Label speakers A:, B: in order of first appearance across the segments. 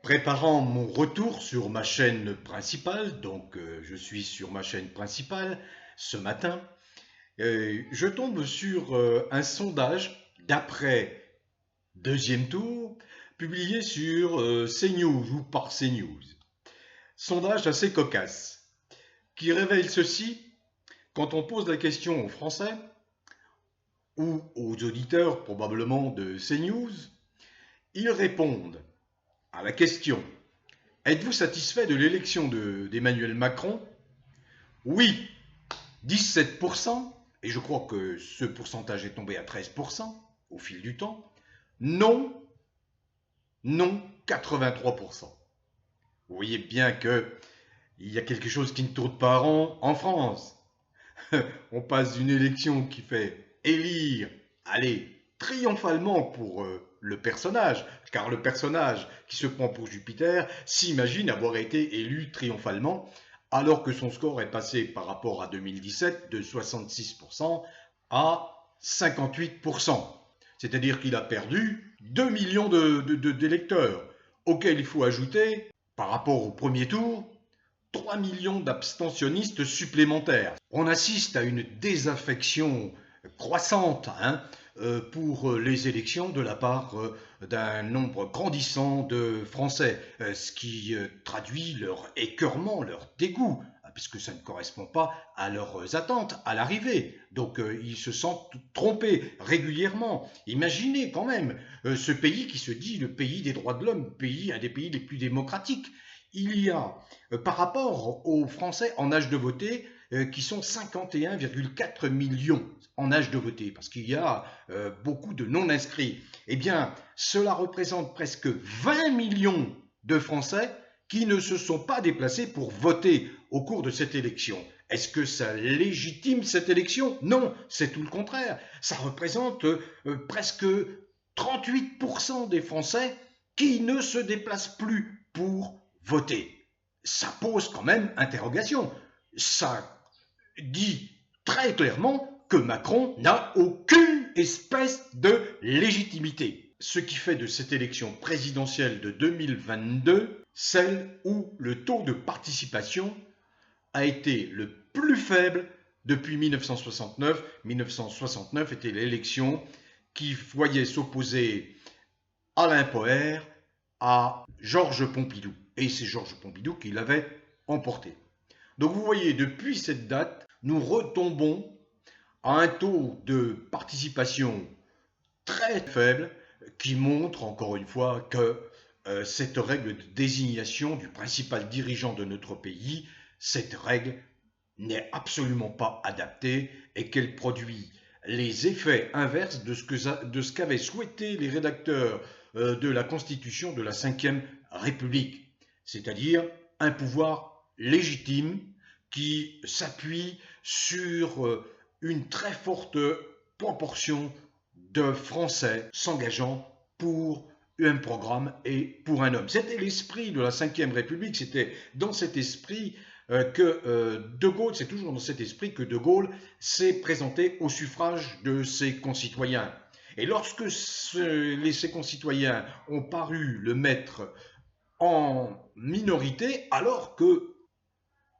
A: Préparant mon retour sur ma chaîne principale, je suis sur ma chaîne principale ce matin, je tombe sur un sondage d'après deuxième tour publié sur CNews ou par CNews. Sondage assez cocasse qui révèle ceci: quand on pose la question aux Français ou aux auditeurs probablement de CNews, ils répondent à la question: êtes-vous satisfait de l'élection d'Emmanuel Macron? Oui, 17%, et je crois que ce pourcentage est tombé à 13% au fil du temps. Non, 83%. Vous voyez bien qu'il y a quelque chose qui ne tourne pas rond en France. On passe d'une élection qui fait élire, allez, triomphalement pour le personnage, car le personnage qui se prend pour Jupiter s'imagine avoir été élu triomphalement, alors que son score est passé par rapport à 2017 de 66% à 58%. C'est-à-dire qu'il a perdu 2 millions d'électeurs, auxquels il faut ajouter, par rapport au premier tour, 3 millions d'abstentionnistes supplémentaires. On assiste à une désaffection croissante pour les élections de la part d'un nombre grandissant de Français, ce qui traduit leur écœurement, leur dégoût, puisque ça ne correspond pas à leurs attentes à l'arrivée. Donc ils se sentent trompés régulièrement. Imaginez quand même ce pays qui se dit le pays des droits de l'homme, un des pays les plus démocratiques. Il y a, par rapport aux Français en âge de voter, qui sont 51,4 millions en âge de voter, parce qu'il y a beaucoup de non-inscrits, eh bien, cela représente presque 20 millions de Français qui ne se sont pas déplacés pour voter au cours de cette élection. Est-ce que ça légitime cette élection? Non, c'est tout le contraire. Ça représente presque 38% des Français qui ne se déplacent plus pour voter. Ça pose quand même interrogation. Ça dit très clairement que Macron n'a aucune espèce de légitimité. Ce qui fait de cette élection présidentielle de 2022 celle où le taux de participation a été le plus faible depuis 1969. 1969 était l'élection qui voyait s'opposer Alain Poher à Georges Pompidou. Et c'est Georges Pompidou qui l'avait emporté. Donc vous voyez, depuis cette date, nous retombons à un taux de participation très faible qui montre encore une fois que cette règle de désignation du principal dirigeant de notre pays, cette règle n'est absolument pas adaptée et qu'elle produit les effets inverses de ce qu'avaient souhaité les rédacteurs de la Constitution de la Ve République, c'est-à-dire un pouvoir légitime qui s'appuie sur une très forte proportion de Français s'engageant pour un programme et pour un homme. C'était l'esprit de la Ve République, c'était dans cet esprit que De Gaulle, c'est toujours dans cet esprit que De Gaulle s'est présenté au suffrage de ses concitoyens. Et lorsque ses concitoyens ont paru le mettre en minorité, alors que,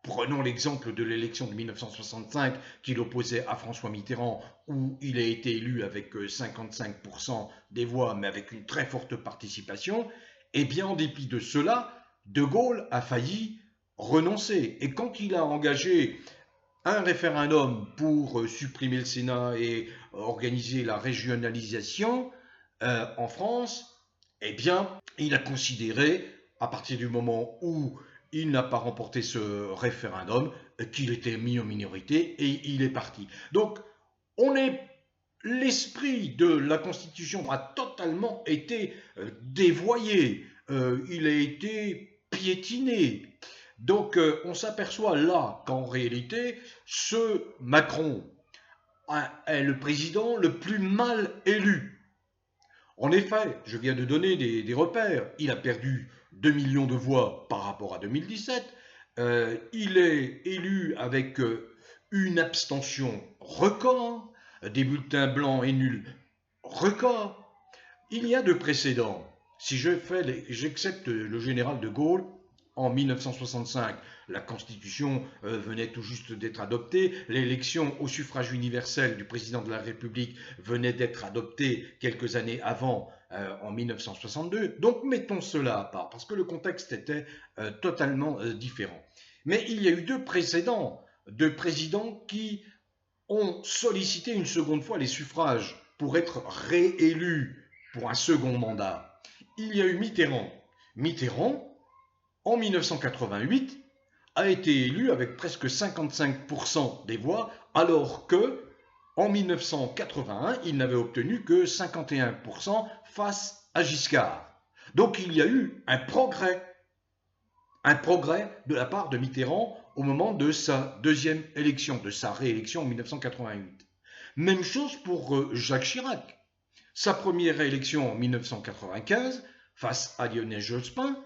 A: prenons l'exemple de l'élection de 1965 qu'il opposait à François Mitterrand, où il a été élu avec 55% des voix, mais avec une très forte participation, eh bien, en dépit de cela, De Gaulle a failli renoncer. Et quand il a engagé un référendum pour supprimer le Sénat et organiser la régionalisation en France, eh bien, il a considéré, à partir du moment où il n'a pas remporté ce référendum, qu'il était mis en minorité et il est parti. Donc, l'esprit de la Constitution a totalement été dévoyé, il a été piétiné. Donc, on s'aperçoit là qu'en réalité, ce Macron est le président le plus mal élu. En effet, je viens de donner des repères. Il a perdu 2 millions de voix par rapport à 2017. Il est élu avec une abstention record, des bulletins blancs et nuls record. Il y a de précédents. si j'accepte le général de Gaulle, en 1965, la Constitution venait tout juste d'être adoptée, l'élection au suffrage universel du président de la République venait d'être adoptée quelques années avant, en 1962. Donc mettons cela à part, parce que le contexte était totalement différent. Mais il y a eu deux précédents de présidents qui ont sollicité une seconde fois les suffrages pour être réélus pour un second mandat. Il y a eu Mitterrand. Mitterrand, en 1988, a été élu avec presque 55% des voix, alors que, en 1981, il n'avait obtenu que 51% face à Giscard. Donc il y a eu un progrès de la part de Mitterrand au moment de sa deuxième élection, de sa réélection en 1988. Même chose pour Jacques Chirac. Sa première réélection en 1995 face à Lionel Jospin,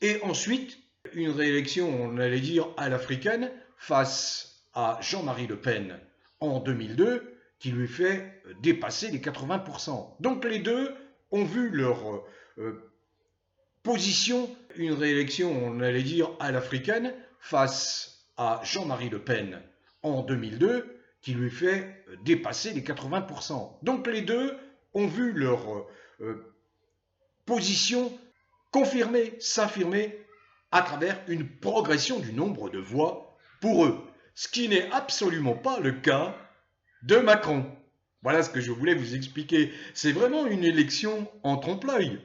A: et ensuite une réélection, on allait dire, à l'africaine face à Jean-Marie Le Pen en 2002, qui lui fait dépasser les 80%. Donc les deux ont vu leur position, une réélection, on allait dire, à l'africaine face à Jean-Marie Le Pen en 2002, qui lui fait dépasser les 80%. Donc les deux ont vu leur position confirmer, s'affirmer à travers une progression du nombre de voix pour eux. Ce qui n'est absolument pas le cas de Macron. Voilà ce que je voulais vous expliquer. C'est vraiment une élection en trompe-l'œil.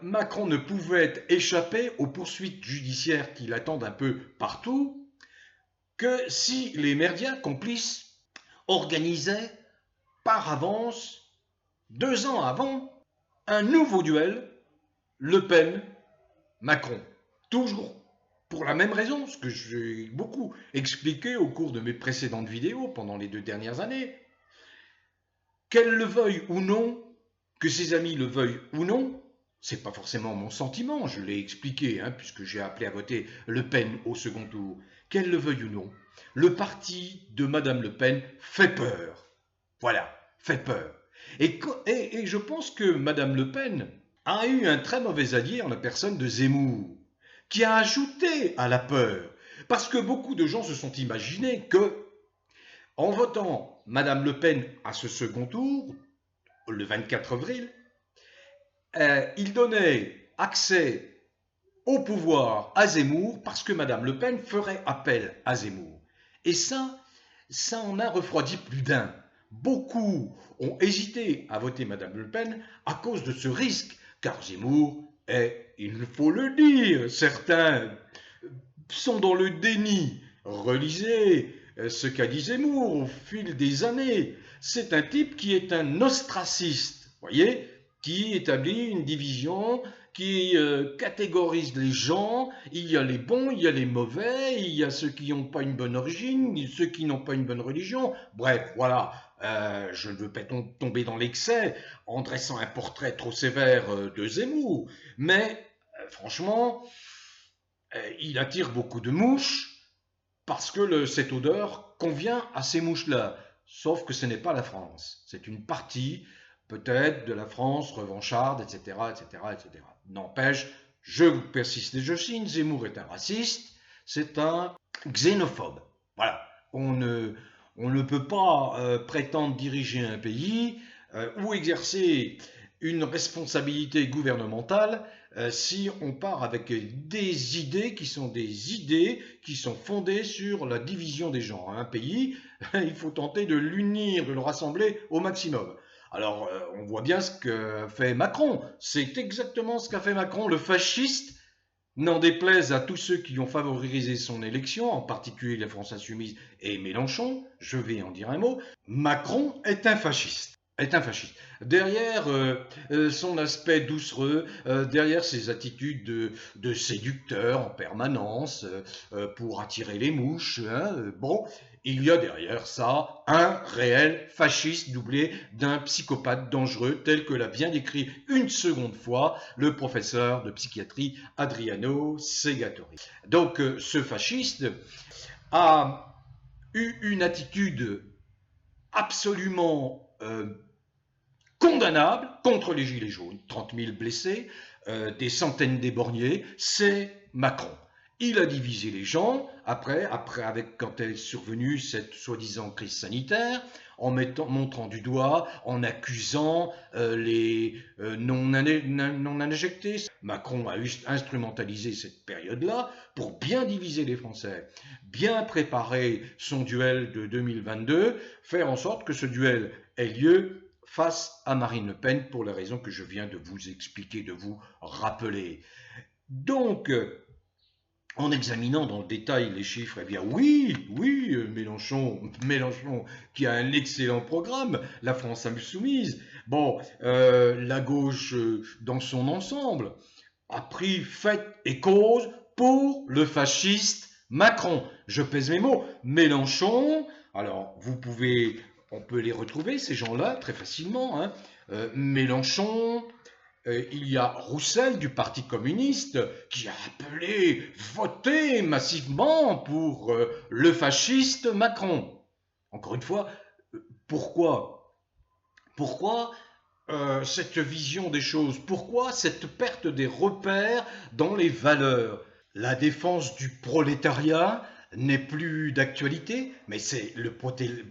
A: Macron ne pouvait échapper aux poursuites judiciaires qui l'attendent un peu partout que si les merdias complices organisaient par avance, 2 ans avant, un nouveau duel Le Pen-Macron. Toujours pour la même raison, ce que j'ai beaucoup expliqué au cours de mes précédentes vidéos pendant les 2 dernières années. Qu'elle le veuille ou non, que ses amis le veuillent ou non, c'est pas forcément mon sentiment, je l'ai expliqué, puisque j'ai appelé à voter Le Pen au second tour. Qu'elle le veuille ou non, le parti de Madame Le Pen fait peur. Voilà, fait peur. Et je pense que Madame Le Pen a eu un très mauvais allié en la personne de Zemmour, qui a ajouté à la peur. Parce que beaucoup de gens se sont imaginés que, en votant Madame Le Pen à ce second tour, le 24 avril, il donnait accès au pouvoir à Zemmour parce que Madame Le Pen ferait appel à Zemmour. Et ça en a refroidi plus d'un. Beaucoup ont hésité à voter Madame Le Pen à cause de ce risque, car Zemmour est, il faut le dire, certains sont dans le déni. Relisez ce qu'a dit Zemmour au fil des années. C'est un type qui est un ostraciste, voyez, qui établit une division, qui catégorise les gens. Il y a les bons, il y a les mauvais, il y a ceux qui n'ont pas une bonne origine, ceux qui n'ont pas une bonne religion. Bref, voilà, je ne veux pas tomber dans l'excès en dressant un portrait trop sévère de Zemmour, mais franchement, il attire beaucoup de mouches parce que cette odeur convient à ces mouches-là. Sauf que ce n'est pas la France. C'est une partie, peut-être, de la France revancharde, etc., etc., etc. N'empêche, je persiste et je signe, Zemmour est un raciste, c'est un xénophobe. Voilà. On ne peut pas prétendre diriger un pays ou exercer une responsabilité gouvernementale si on part avec des idées qui sont fondées sur la division des gens. Un pays, il faut tenter de l'unir, de le rassembler au maximum. Alors, on voit bien ce que fait Macron. C'est exactement ce qu'a fait Macron, le fasciste. N'en déplaise à tous ceux qui ont favorisé son élection, en particulier la France Insoumise et Mélenchon, je vais en dire un mot, Macron est un fasciste. Derrière son aspect doucereux, derrière ses attitudes de séducteur en permanence pour attirer les mouches, il y a derrière ça un réel fasciste doublé d'un psychopathe dangereux tel que l'a bien décrit une seconde fois le professeur de psychiatrie Adriano Segatori. Donc ce fasciste a eu une attitude absolument condamnable contre les Gilets jaunes. 30 000 blessés, des centaines d'éborgnés, c'est Macron. Il a divisé les gens, quand est survenue cette soi-disant crise sanitaire, en montrant du doigt, en accusant les non injectés. Macron a instrumentalisé cette période-là pour bien diviser les Français, bien préparer son duel de 2022, faire en sorte que ce duel ait lieu face à Marine Le Pen pour les raisons que je viens de vous expliquer, de vous rappeler. Donc, en examinant dans le détail les chiffres, eh bien oui, Mélenchon qui a un excellent programme, la France insoumise, bon, la gauche dans son ensemble a pris fait et cause pour le fasciste Macron. Je pèse mes mots. Mélenchon, alors on peut les retrouver ces gens-là très facilement, hein. Mélenchon, il y a Roussel du Parti communiste qui a appelé voter massivement pour le fasciste Macron. Encore une fois, pourquoi cette vision des choses? Pourquoi cette perte des repères dans les valeurs? La défense du prolétariat n'est plus d'actualité, mais c'est le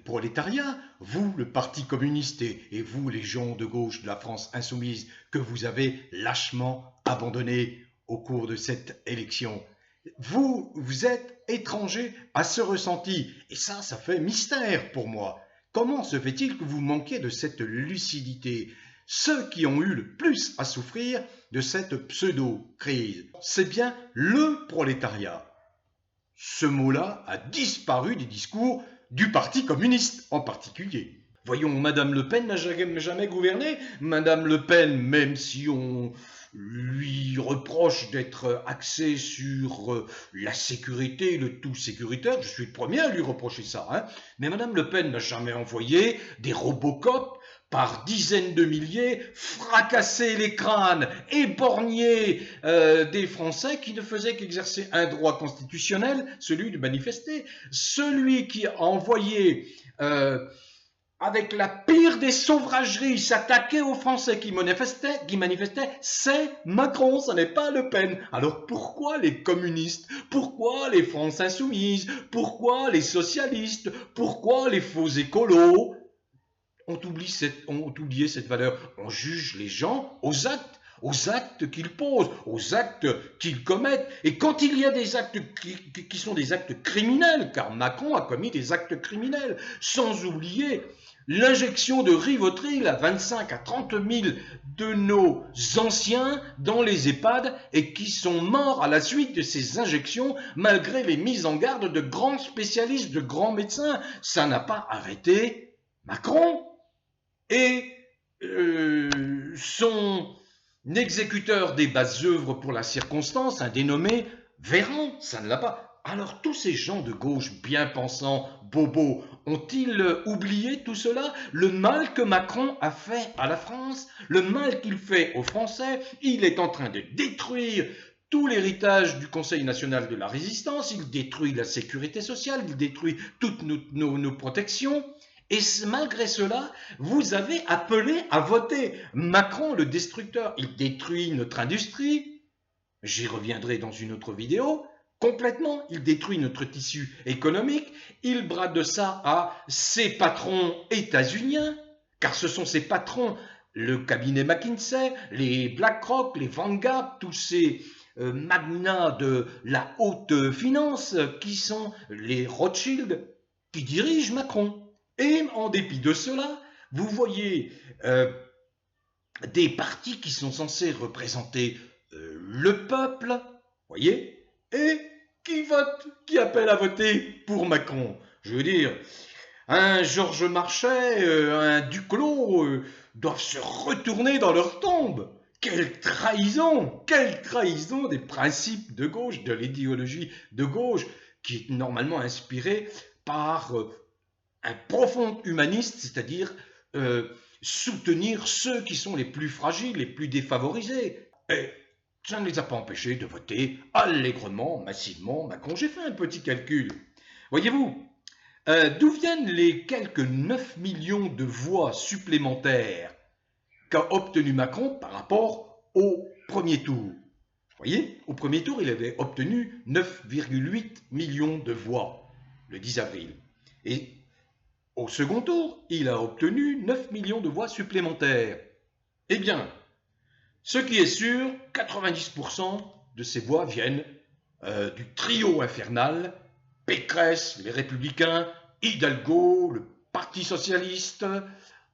A: prolétariat, vous, le Parti communiste, et vous, les gens de gauche de la France insoumise, que vous avez lâchement abandonné au cours de cette élection. Vous êtes étranger à ce ressenti, et ça fait mystère pour moi. Comment se fait-il que vous manquiez de cette lucidité? Ceux qui ont eu le plus à souffrir de cette pseudo-crise, c'est bien le prolétariat. Ce mot-là a disparu des discours du Parti communiste en particulier. Voyons, Madame Le Pen n'a jamais gouverné. Madame Le Pen, même si on lui reproche d'être axée sur la sécurité, le tout sécuritaire, je suis le premier à lui reprocher ça, hein. Mais Madame Le Pen n'a jamais envoyé des Robocop par dizaines de milliers, fracasser les crânes, éborgner des Français qui ne faisaient qu'exercer un droit constitutionnel, celui de manifester. Celui qui a envoyé avec la pire des sauvageries s'attaquer aux Français qui manifestaient, c'est Macron, ce n'est pas Le Pen. Alors pourquoi les communistes? Pourquoi les France insoumises? Pourquoi les socialistes? Pourquoi les faux écolos ont oublié cette valeur? On juge les gens aux actes qu'ils posent, aux actes qu'ils commettent. Et quand il y a des actes qui sont des actes criminels, car Macron a commis des actes criminels, sans oublier l'injection de Rivotril à 25 à 30 000 de nos anciens dans les EHPAD et qui sont morts à la suite de ces injections malgré les mises en garde de grands spécialistes, de grands médecins. Ça n'a pas arrêté Macron. Et son exécuteur des basses œuvres pour la circonstance, un dénommé Véran, ça ne l'a pas. Alors tous ces gens de gauche bien pensants, bobos, ont-ils oublié tout cela? Le mal que Macron a fait à la France, le mal qu'il fait aux Français, il est en train de détruire tout l'héritage du Conseil national de la résistance, il détruit la sécurité sociale, il détruit toutes nos protections. Et malgré cela, vous avez appelé à voter Macron le destructeur. Il détruit notre industrie, j'y reviendrai dans une autre vidéo, complètement. Il détruit notre tissu économique, il brade ça à ses patrons états-uniens, car ce sont ses patrons, le cabinet McKinsey, les BlackRock, les Vanguard, tous ces magnats de la haute finance qui sont les Rothschild, qui dirigent Macron. Et en dépit de cela, vous voyez des partis qui sont censés représenter le peuple, voyez, et qui votent, qui appellent à voter pour Macron. Je veux dire, un Georges Marchais, un Duclos doivent se retourner dans leur tombe. Quelle trahison des principes de gauche, de l'idéologie de gauche, qui est normalement inspirée par un profond humaniste, c'est-à-dire soutenir ceux qui sont les plus fragiles, les plus défavorisés. Et ça ne les a pas empêchés de voter allègrement, massivement Macron. J'ai fait un petit calcul. Voyez-vous, d'où viennent les quelques 9 millions de voix supplémentaires qu'a obtenu Macron par rapport au premier tour. Vous voyez, au premier tour, il avait obtenu 9,8 millions de voix le 10 avril. Et au second tour, il a obtenu 9 millions de voix supplémentaires. Eh bien, ce qui est sûr, 90% de ces voix viennent du trio infernal, Pécresse, les Républicains, Hidalgo, le Parti Socialiste,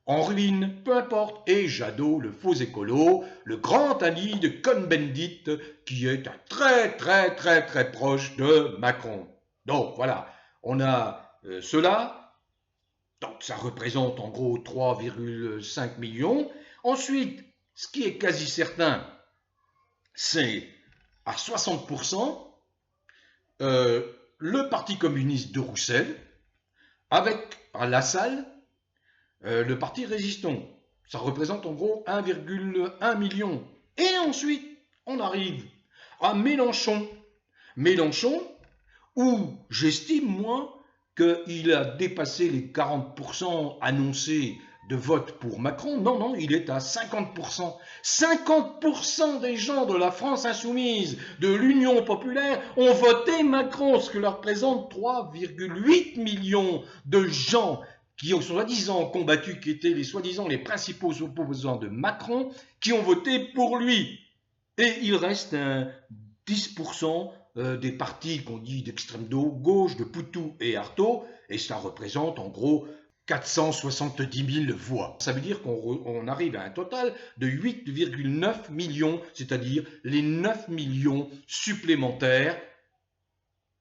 A: en ruine, peu importe, et Jadot, le faux écolo, le grand ami de Cohn-Bendit, qui est un très proche de Macron. Donc voilà, on a cela, donc ça représente en gros 3,5 millions. Ensuite, ce qui est quasi certain, c'est à 60% le Parti communiste de Roussel, avec à Lassalle le Parti résistant. Ça représente en gros 1,1 million. Et ensuite, on arrive à Mélenchon. Mélenchon, où j'estime, moi, qu'il a dépassé les 40% annoncés de vote pour Macron. Non, non, il est à 50%. 50% des gens de la France insoumise, de l'Union populaire, ont voté Macron, ce que leur représente 3,8 millions de gens qui ont soi-disant combattu, qui étaient les soi-disant les principaux opposants de Macron, qui ont voté pour lui. Et il reste un 10% des partis qu'on dit d'extrême gauche, de Poutou et Artaud, et ça représente en gros 470 000 voix. Ça veut dire qu'on arrive à un total de 8,9 millions, c'est-à-dire les 9 millions supplémentaires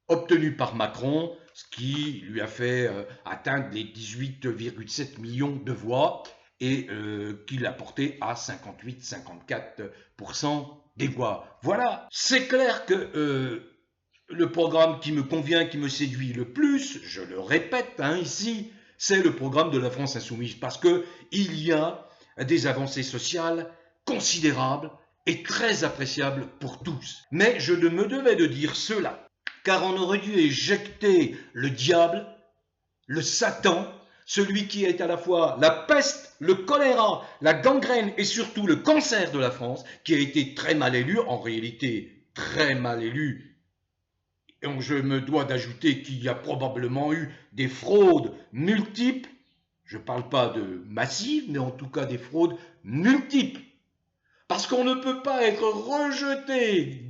A: obtenus par Macron, ce qui lui a fait atteindre les 18,7 millions de voix et qui l'a porté à 58-54% des voix. Voilà, c'est clair que le programme qui me convient, qui me séduit le plus, je le répète ici, c'est le programme de la France insoumise, parce qu'il y a des avancées sociales considérables et très appréciables pour tous. Mais je me devais de dire cela, car on aurait dû éjecter le diable, le Satan, celui qui est à la fois la peste, le choléra, la gangrène et surtout le cancer de la France, qui a été très mal élu, en réalité très mal élu. Et je me dois d'ajouter qu'il y a probablement eu des fraudes multiples, je ne parle pas de massives, mais en tout cas des fraudes multiples. Parce qu'on ne peut pas être rejeté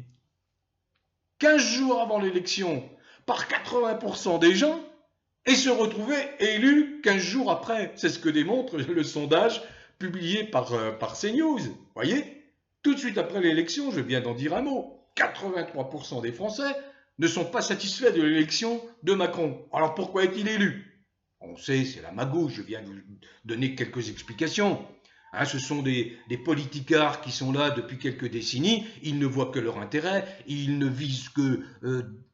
A: 15 jours avant l'élection par 80% des gens et se retrouver élu 15 jours après. C'est ce que démontre le sondage publié par CNews. Voyez, tout de suite après l'élection, je viens d'en dire un mot, 83% des Français ne sont pas satisfaits de l'élection de Macron. Alors pourquoi est-il élu? On sait, c'est la magouille, je viens de vous donner quelques explications. Hein, ce sont des politicards qui sont là depuis quelques décennies, ils ne voient que leur intérêt, ils ne visent que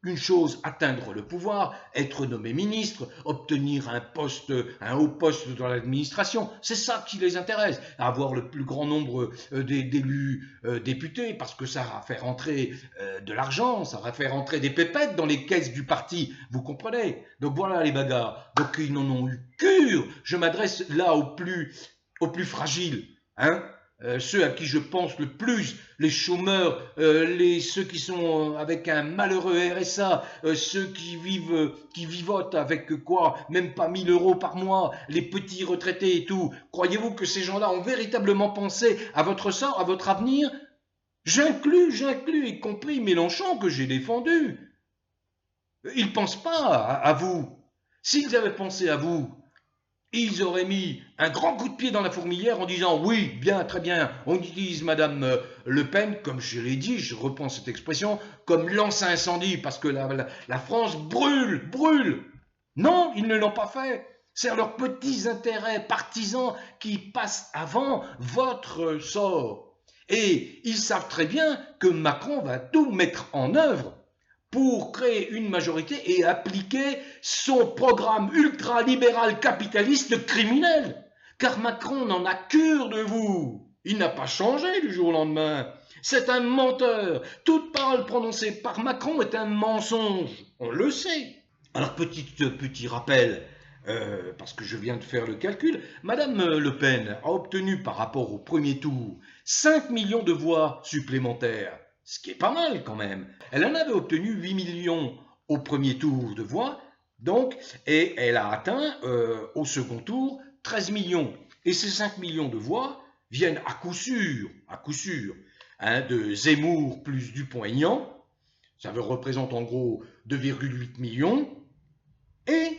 A: une chose, atteindre le pouvoir, être nommé ministre, obtenir un haut poste dans l'administration. C'est ça qui les intéresse, avoir le plus grand nombre d'élus députés, parce que ça va faire rentrer de l'argent, ça va faire rentrer des pépettes dans les caisses du parti, vous comprenez? Donc voilà les bagarres, donc ils n'en ont eu cure. Je m'adresse là aux plus fragiles, hein, ceux à qui je pense le plus, les chômeurs, ceux qui sont avec un malheureux RSA, ceux qui vivotent avec quoi, même pas 1 000 € par mois, les petits retraités et tout. Croyez-vous que ces gens-là ont véritablement pensé à votre sort, à votre avenir? J'inclus, y compris Mélenchon que j'ai défendu. Ils ne pensent pas à vous. S'ils avaient pensé à vous, ils auraient mis un grand coup de pied dans la fourmilière en disant « Oui, bien, très bien, on utilise Madame Le Pen, comme je l'ai dit, je reprends cette expression, comme lance-incendie, parce que la France brûle !» Non, ils ne l'ont pas fait. C'est leurs petits intérêts partisans qui passent avant votre sort. Et ils savent très bien que Macron va tout mettre en œuvre pour créer une majorité et appliquer son programme ultralibéral capitaliste criminel. Car Macron n'en a cure de vous. Il n'a pas changé du jour au lendemain. C'est un menteur. Toute parole prononcée par Macron est un mensonge. On le sait. Alors petit rappel, parce que je viens de faire le calcul, Madame Le Pen a obtenu par rapport au premier tour 5 millions de voix supplémentaires, ce qui est pas mal quand même. Elle en avait obtenu 8 millions au premier tour de voix, donc, et elle a atteint au second tour 13 millions. Et ces 5 millions de voix viennent à coup sûr, hein, de Zemmour plus Dupont-Aignan, ça représente en gros 2,8 millions, et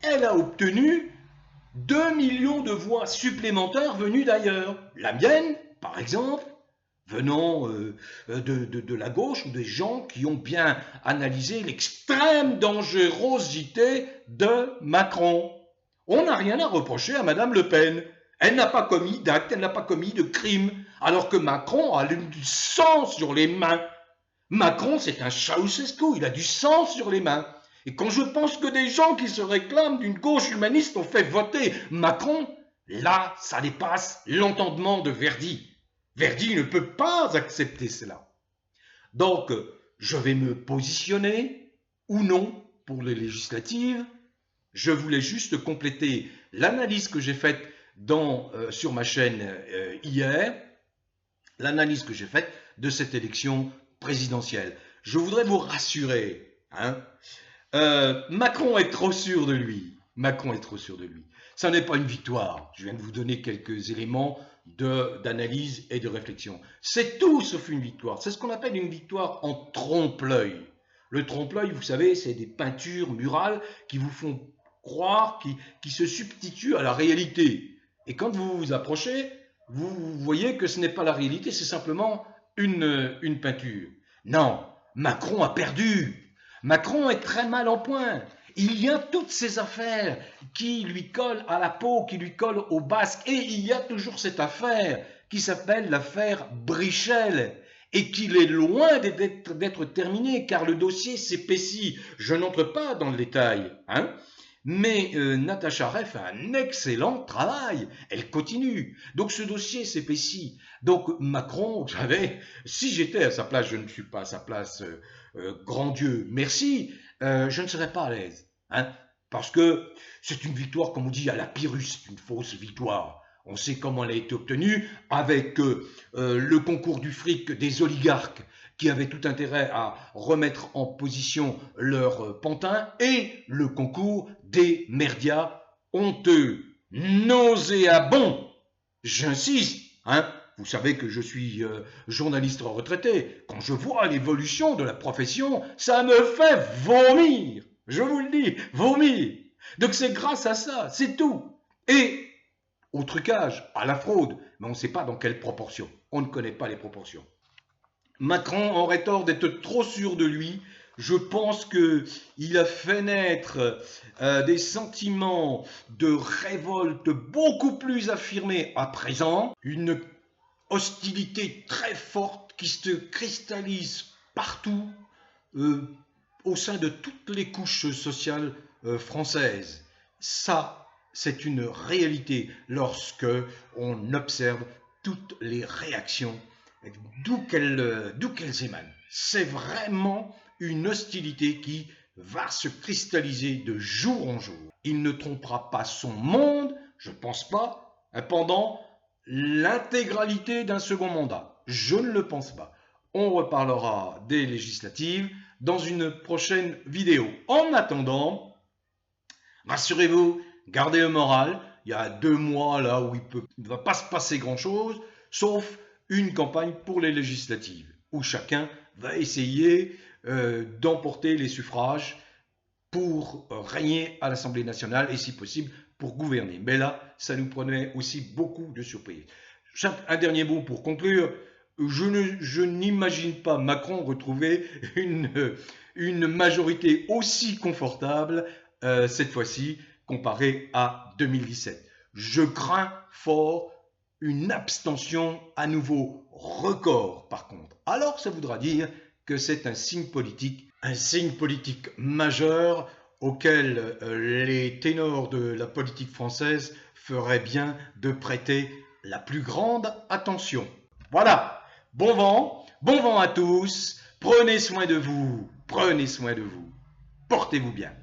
A: elle a obtenu 2 millions de voix supplémentaires venues d'ailleurs. La mienne, par exemple, venant de la gauche, ou des gens qui ont bien analysé l'extrême dangerosité de Macron. On n'a rien à reprocher à Madame Le Pen. Elle n'a pas commis d'acte, elle n'a pas commis de crime, alors que Macron a du sang sur les mains. Macron, c'est un Ceausescu, il a du sang sur les mains. Et quand je pense que des gens qui se réclament d'une gauche humaniste ont fait voter Macron, là, ça dépasse l'entendement de Verdi. Verdi ne peut pas accepter cela. Donc, je vais me positionner ou non pour les législatives. Je voulais juste compléter l'analyse que j'ai faite sur ma chaîne hier, l'analyse que j'ai faite de cette élection présidentielle. Je voudrais vous rassurer, hein, Macron est trop sûr de lui. Macron est trop sûr de lui. Ça n'est pas une victoire. Je viens de vous donner quelques éléments d'analyse et de réflexion. C'est tout sauf une victoire. C'est ce qu'on appelle une victoire en trompe-l'œil. Le trompe-l'œil, vous savez, c'est des peintures murales qui vous font croire, qui se substituent à la réalité. Et quand vous vous approchez, vous voyez que ce n'est pas la réalité, c'est simplement une peinture. Non, Macron a perdu. Macron est très mal en point. Il y a toutes ces affaires qui lui collent à la peau, qui lui collent au basque. Et il y a toujours cette affaire qui s'appelle l'affaire Brichel et qu'il est loin d'être terminé car le dossier s'épaissit. Je n'entre pas dans le détail, hein, mais Natacha Arey fait un excellent travail. Elle continue. Donc ce dossier s'épaissit. Donc Macron, vous savez, si j'étais à sa place, je ne suis pas à sa place, grand Dieu, merci, je ne serais pas à l'aise. Hein, parce que c'est une victoire, comme on dit, à la Pyrrhus, une fausse victoire. On sait comment elle a été obtenue avec le concours du fric des oligarques qui avaient tout intérêt à remettre en position leur pantin et le concours des merdias honteux, nauséabonds. J'insiste, hein. Vous savez que je suis journaliste retraité. Quand je vois l'évolution de la profession, ça me fait vomir. Je vous le dis, vomir. Donc c'est grâce à ça, c'est tout. Et au trucage, à la fraude, mais on ne sait pas dans quelle proportion. On ne connaît pas les proportions. Macron aurait tort d'être trop sûr de lui. Je pense qu'il a fait naître des sentiments de révolte beaucoup plus affirmés à présent. Une hostilité très forte qui se cristallise partout au sein de toutes les couches sociales françaises. Ça, c'est une réalité lorsque on observe toutes les réactions d'où qu'elles émanent. C'est vraiment une hostilité qui va se cristalliser de jour en jour. Il ne trompera pas son monde, je ne pense pas, pendant l'intégralité d'un second mandat. Je ne le pense pas. On reparlera des législatives dans une prochaine vidéo. En attendant, rassurez-vous, gardez le moral. Il y a 2 mois là où il ne va pas se passer grand-chose, sauf une campagne pour les législatives, où chacun va essayer d'emporter les suffrages pour régner à l'Assemblée nationale et si possible pour gouverner. Mais là, ça nous prenait aussi beaucoup de surprises. Un dernier mot pour conclure. Je n'imagine pas Macron retrouver une majorité aussi confortable cette fois-ci comparée à 2017. Je crains fort une abstention à nouveau record par contre. Alors ça voudra dire que c'est un signe politique majeur auquel les ténors de la politique française feraient bien de prêter la plus grande attention. Voilà, bon vent à tous, prenez soin de vous, portez-vous bien.